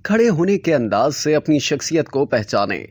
खड़े होने के अंदाज से अपनी शख्सियत को पहचानें।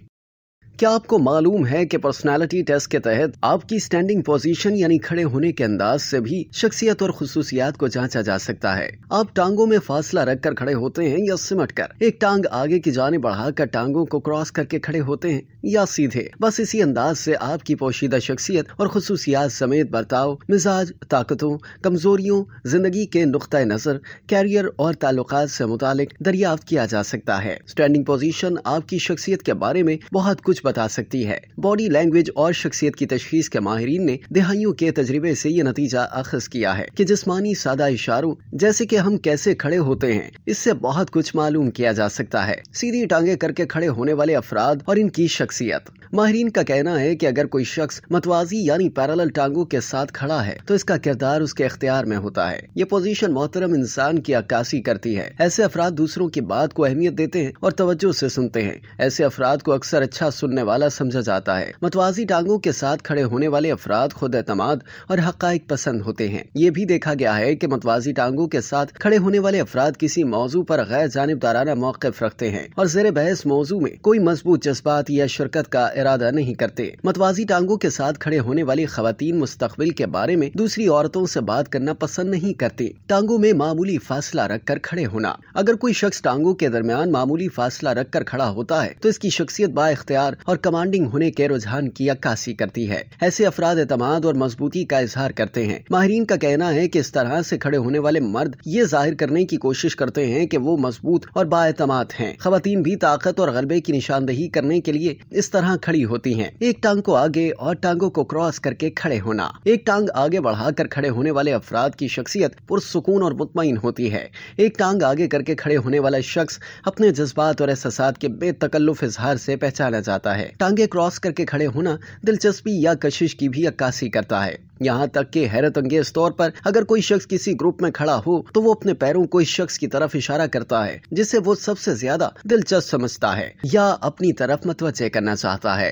क्या आपको मालूम है कि पर्सनालिटी टेस्ट के तहत आपकी स्टैंडिंग पोजीशन यानी खड़े होने के अंदाज से भी शख्सियत और खुसूसियात को जांचा जा सकता है। आप टांगों में फासला रखकर खड़े होते हैं या सिमट कर, एक टांग आगे की जाने बढ़ाकर टांगों को क्रॉस करके खड़े होते हैं या सीधे। बस इसी अंदाज से आपकी पोशीदा शख्सियत और खुसूसियात समेत बर्ताव, मिजाज, ताकतों, कमजोरियों, जिंदगी के नुक्ता नजर, कैरियर और ताल्लुकात से मुतालिक दरियाफ्त किया जा सकता है। स्टैंडिंग पोजीशन आपकी शख्सियत के बारे में बहुत कुछ बता सकती है। बॉडी लैंग्वेज और शख्सियत की तशखीस के माहिरीन ने दहाइयों के तजर्बे से ये नतीजा अखज़ किया है कि जिस्मानी सादा इशारों जैसे कि हम कैसे खड़े होते हैं, इससे बहुत कुछ मालूम किया जा सकता है। सीधी टांगे करके खड़े होने वाले अफराद और इनकी शख्सियत। माहिरीन का कहना है कि अगर कोई शख्स मतवाजी यानी पैरेलल टांगों के साथ खड़ा है तो इसका किरदार उसके इख्तियार में होता है। ये पोजीशन मोहतरम इंसान की अक्कासी करती है। ऐसे अफराद दूसरों की बात को अहमियत देते हैं और तवज्जो से सुनते हैं। ऐसे अफराद को अक्सर अच्छा सुनने वाला समझा जाता है। मतवाजी टांगों के साथ खड़े होने वाले अफराद खुद एतमाद और हकाइक पसंद होते हैं। ये भी देखा गया है कि मतवाजी टांगों के साथ खड़े होने वाले अफराद किसी मौजू पर गैर जानिबदाराना मौक़िफ़ रखते हैं और ज़ेर बहस मौजू में कोई मजबूत जज्बात या शिरकत का इरादा नहीं करते। मतवाजी टांगों के साथ खड़े होने वाली खवातीन मुस्तकबिल के बारे में दूसरी औरतों से बात करना पसंद नहीं करती। टांगों में मामूली फासला रखकर खड़े होना। अगर कोई शख्स टांगों के दरमियान मामूली फासला रखकर खड़ा होता है तो इसकी शख्सियत बाइख्तियार और कमांडिंग होने के रुझान की अक्कासी करती है। ऐसे अफराद एतमाद और मजबूती का इजहार करते हैं। माहिरीन का कहना है कि इस तरह से खड़े होने वाले मर्द ये जाहिर करने की कोशिश करते हैं कि वो मजबूत और बाएतमाद हैं। खवातीन भी ताकत और गलबे की निशानदही करने के लिए इस तरह खड़ी होती हैं। एक टांग को आगे और टांगों को क्रॉस करके खड़े होना। एक टांग आगे बढ़ाकर खड़े होने वाले अफराद की शख्सियत पुरसुकून और मुतमईन होती है। एक टांग आगे करके खड़े होने वाला शख्स अपने जज्बात और एहसासात के बेतकल्लुफ इजहार से पहचाना जाता है। टांगे क्रॉस करके खड़े होना दिलचस्पी या कशिश की भी अक्कासी करता है। यहाँ तक कि हैरत अंगेज तौर पर अगर कोई शख्स किसी ग्रुप में खड़ा हो तो वो अपने पैरों को इस शख्स की तरफ इशारा करता है जिसे वो सबसे ज्यादा दिलचस्प समझता है या अपनी तरफ मतवज्जे करना चाहता है।